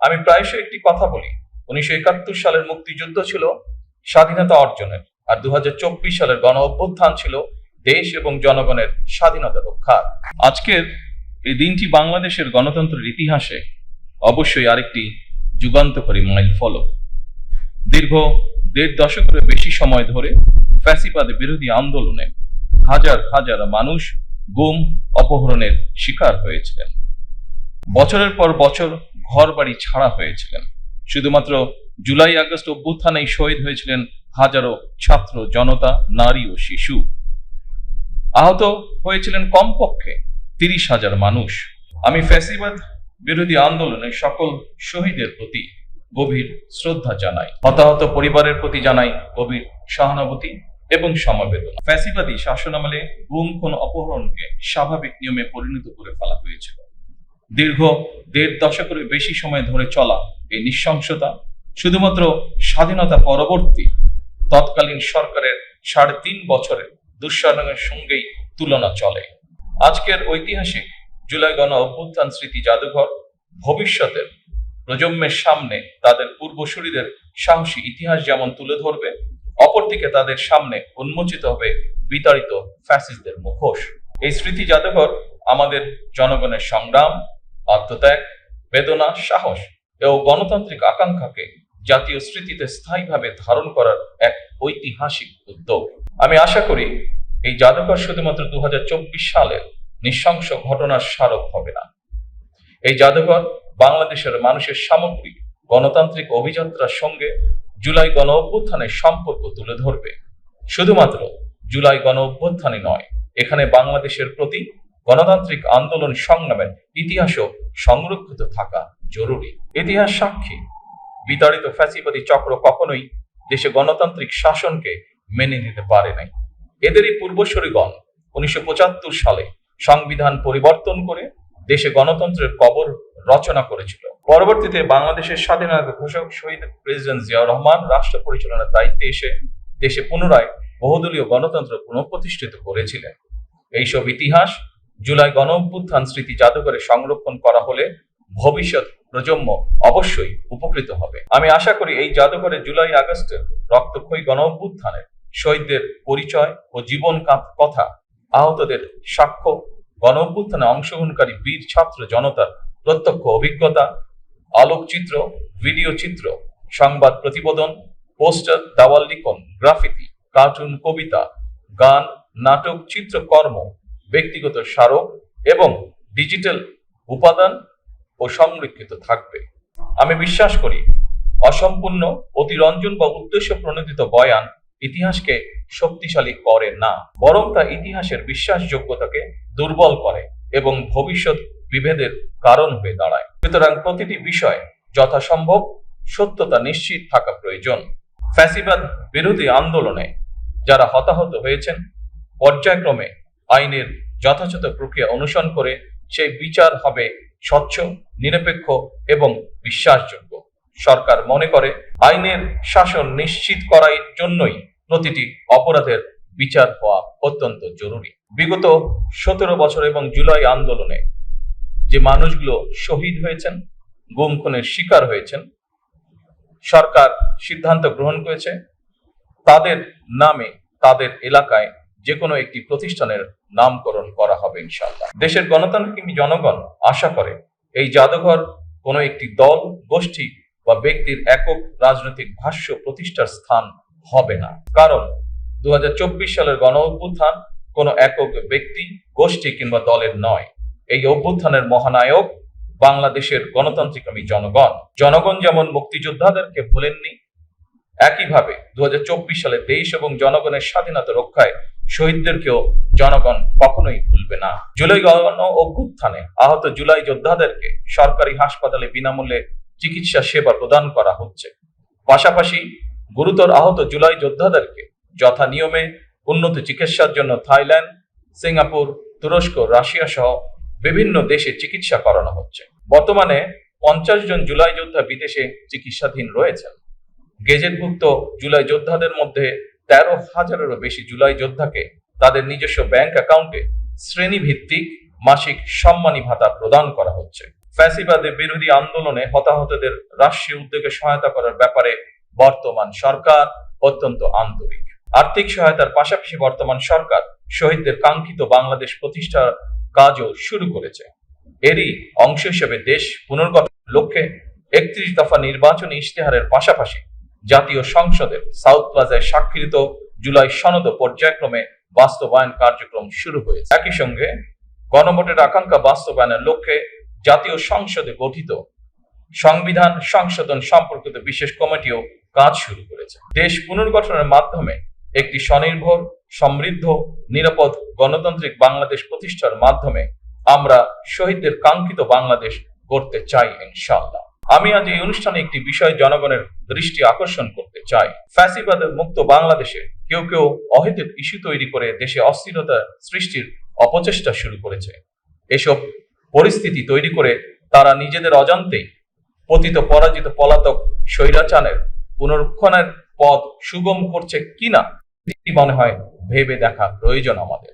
আমি প্রায়শই একটি কথা বলি, 1971 সালের মুক্তিযুদ্ধ ছিল স্বাধীনতা অর্জনের, আর 2024 সালের গণ অভ্যুত্থান ছিল দেশ এবং জনগণের স্বাধীনতা রক্ষার। আজকের এই দিনটি বাংলাদেশের গণতন্ত্রের ইতিহাসে অবশ্যই আরেকটি যুগান্তকারী মাইল ফলক। দীর্ঘ 1.5 দশকের বেশি সময় ধরে ফ্যাসিবাদ বিরোধী আন্দোলনে হাজার হাজার মানুষ গুম, অপহরণের শিকার হয়েছিলেন। বছরের পর বছর ঘর বাড়ি ছাড়া হয়েছিলেন। শুধুমাত্র জুলাই আগস্ট অভ্যুত্থানেই শহীদ হয়েছিলেন হাজারো ছাত্র, জনতা, নারী ও শিশু। আহত হয়েছিলেন কমপক্ষে 30,000 মানুষ। আমি ফ্যাসিবাদ বিরোধী আন্দোলনের সকল শহীদের প্রতি গভীর শ্রদ্ধা জানাই। হতাহত পরিবারের প্রতি জানাই গভীর সহানুভূতি এবং সমবেদনা। ফ্যাসিবাদী শাসনামলে গুম, খুন, অপহরণকে স্বাভাবিক নিয়মে পরিণত করে ফেলা হয়েছিল। দীর্ঘ 1.5 দশকের বেশি সময় ধরে চলা এই নৃশংসতা শুধুমাত্র স্বাধীনতা পরবর্তী তৎকালীন সরকারের 3.5 বছরের দুঃশাসনের সঙ্গেই তুলনা চলে। আজকের ঐতিহাসিক জুলাই গণ অভ্যুত্থান স্মৃতি জাদুঘর ভবিষ্যতের প্রজন্মের সামনে তাদের পূর্বসূরীদের সাহসী ইতিহাস যেমন তুলে ধরবে, অপরদিকে তাদের সামনে উন্মোচিত হবে বিতাড়িত ফ্যাসিস্টদের মুখোশ। এই স্মৃতি জাদুঘর আমাদের জনগণের সংগ্রাম, আত্মত্যাগ, বেদনা, সাহস ও গণতান্ত্রিক আকাঙ্ক্ষাকে জাতীয় স্মৃতিতে স্থায়ীভাবে ধারণ করার এক ঐতিহাসিক উদ্যোগ। আমি আশা করি এই জাদুঘর শুধুমাত্র 2024 সালের নৃশংস ঘটনার স্মারক হবে না। এই জাদুঘর বাংলাদেশের মানুষের সামগ্রিক গণতান্ত্রিক অভিযাত্রার সঙ্গে জুলাই গণ অভ্যুত্থানের সম্পর্ক তুলে ধরবে। শুধুমাত্র জুলাই গণ অভ্যুত্থানই নয়, এখানে বাংলাদেশের প্রতি গণতান্ত্রিক আন্দোলন সংগ্রামের ইতিহাসও সংরক্ষিত থাকা জরুরি। ইতিহাস সাক্ষী, বিতাড়িত ফ্যাসিবাদী চক্র কখনোই দেশে গণতান্ত্রিক শাসনকে মেনে নিতে পারে নাই। এদেরই পূর্বসূরিগণ 1975 সালে সংবিধান পরিবর্তন করে দেশে গণতন্ত্রের কবর রচনা করেছিল। পরবর্তীতে বাংলাদেশের স্বাধীনতা ঘোষক শহীদ প্রেসিডেন্ট জিয়াউর রহমান রাষ্ট্র পরিচালনার দায়িত্বে এসে দেশে পুনরায় বহুদলীয় গণতন্ত্র পুনঃপ্রতিষ্ঠিত করেছিলেন। এইসব ইতিহাস জুলাই গণ অভ্যুত্থান স্মৃতি জাদুঘরে সংরক্ষণ করা হলে ভবিষ্যৎ প্রজন্ম অবশ্যই উপকৃত হবে। আমি আশা করি এই জাদুঘরে জুলাই আগস্টের রক্তক্ষয়ী গণ অভ্যুত্থানের শহীদদের পরিচয় ও জীবন কথা, আহতদের সাক্ষ্য, গণ অভ্যুত্থানে অংশগ্রহণকারী বীর ছাত্র জনতার প্রত্যক্ষ অভিজ্ঞতা, আলোকচিত্র, ভিডিও চিত্র, সংবাদ প্রতিবেদন, পোস্টার, দেওয়াল লিখন, গ্রাফিতি, কার্টুন, কবিতা, গান, নাটক, চিত্রকর্ম, ব্যক্তিগত স্মারক এবং ডিজিটাল উপাদান ও সংরক্ষিত থাকবে। আমি বিশ্বাস করি অসম্পূর্ণ, অতিরঞ্জন বা উদ্দেশ্য প্রণোদিত বয়ান ইতিহাসকে শক্তিশালী করে না, বরং তা ইতিহাসের বিশ্বাসযোগ্যতাকে দুর্বল করে এবং ভবিষ্যৎ বিভেদের কারণ হয়ে দাঁড়ায়। সুতরাং প্রতিটি বিষয় যথাসম্ভব সত্যতা নিশ্চিত থাকা প্রয়োজন। ফ্যাসিবাদ বিরোধী আন্দোলনে যারা হতাহত হয়েছেন, পর্যায়ক্রমে আইনের যথাযথ প্রক্রিয়া অনুসরণ করে সেই বিচার হবে স্বচ্ছ, নিরপেক্ষ এবং বিশ্বাসযোগ্য। সরকার মনে করে আইনের শাসন নিশ্চিত করার জন্যই প্রতিটি অপরাধের বিচার হওয়া অত্যন্ত জরুরি। বিগত 17 বছর এবং জুলাই আন্দোলনে যে মানুষগুলো শহীদ হয়েছেন, গুম খুনের শিকার হয়েছেন, সরকার সিদ্ধান্ত গ্রহণ করেছে তাদের নামে তাদের এলাকায় যে কোনো একটি প্রতিষ্ঠানের নামকরণ করা হবে ইনশাআল্লাহ। দেশের গণতান্ত্রিক জনগণ আশা করে এই জাদুঘর কোনো একটি দল, গোষ্ঠী বা ব্যক্তির একক রাজনৈতিক ভাষ্য প্রতিষ্ঠার স্থান হবে না। কারণ 2024 সালের গণ অভ্যুত্থান কোনো একক ব্যক্তি, গোষ্ঠী কিংবা দলের নয়। এই অভ্যুত্থানের মহানায়ক বাংলাদেশের গণতান্ত্রিকামী জনগণ। জনগণ যেমন মুক্তিযোদ্ধাদেরকে ভুলেননি, একইভাবে 2024 সালে দেশ এবং জনগণের স্বাধীনতা রক্ষায় শহীদদেরকেও জনগণ কখনোই ভুলবে না। জুলাই গণ অভ্যুত্থানে আহত জুলাই যোদ্ধাদেরকে সরকারি হাসপাতালে বিনামূল্যে চিকিৎসা সেবা প্রদান করা হচ্ছে। পাশাপাশি গুরুতর আহত জুলাই যোদ্ধাদেরকে যথা নিয়মে উন্নত চিকিৎসার জন্য থাইল্যান্ড, সিঙ্গাপুর, তুরস্ক, রাশিয়া সহ বিভিন্ন দেশে চিকিৎসা করানো হচ্ছে। বর্তমানে 50 জন জুলাই যোদ্ধা বিদেশে চিকিৎসাধীন রয়েছেন। গেজেটভুক্ত জুলাই যোদ্ধাদের মধ্যে 13,000-এরও বেশি জুলাই যোদ্ধাকে তাদের নিজস্ব ব্যাংক অ্যাকাউন্টে শ্রেণীভিত্তিক মাসিক সম্মানী ভাতা প্রদান করা হচ্ছে। ফ্যাসিবাদের বিরোধী আন্দোলনে হতাহতদের রাষ্ট্রীয় উদ্যোগে সহায়তা করার ব্যাপারে বর্তমান সরকার অত্যন্ত আন্তরিক। আর্থিক সহায়তার পাশাপাশি বর্তমান সরকার শহীদদের কাঙ্ক্ষিত বাংলাদেশ প্রতিষ্ঠার কাজও শুরু করেছে। এরই অংশ হিসেবে দেশ পুনর্গঠন লক্ষ্যে 31 দফা নির্বাচনী ইশতেহারের পাশাপাশি জাতীয় সংসদের সাউথ প্লাজায় স্বাক্ষরিত জুলাই সনদ পর্যায়ক্রমে বাস্তবায়ন কার্যক্রম শুরু হয়েছে। একই সঙ্গে গণভোটের আকাঙ্ক্ষা বাস্তবায়নের লক্ষ্যে জাতীয় সংসদে গঠিত সংবিধান সংশোধন সম্পর্কিত বিশেষ কমিটিও কাজ শুরু করেছে। দেশ পুনর্গঠনের মাধ্যমে একটি স্বনির্ভর, সমৃদ্ধ, নিরাপদ গণতান্ত্রিক বাংলাদেশ প্রতিষ্ঠার মাধ্যমে আমরা শহীদদের কাঙ্ক্ষিত বাংলাদেশ গড়তে চাই ইনশাআল্লাহ। আমি আজ এই অনুষ্ঠানে একটি বিষয় জনগণের দৃষ্টি আকর্ষণ করতে চাই। ফ্যাসিবাদ মুক্ত বাংলাদেশে কেউ কেউ অহেতুক ইস্যু তৈরি করে দেশে অস্থিরতা সৃষ্টির অপচেষ্টা শুরু করেছে। এসব পরিস্থিতি তৈরি করে তারা নিজেদের অজান্তেই পতিত পরাজিত পলাতক স্বৈরাচারের পুনরুত্থানের পথ সুগম করছে কিনা মনে হয় ভেবে দেখা প্রয়োজন আমাদের।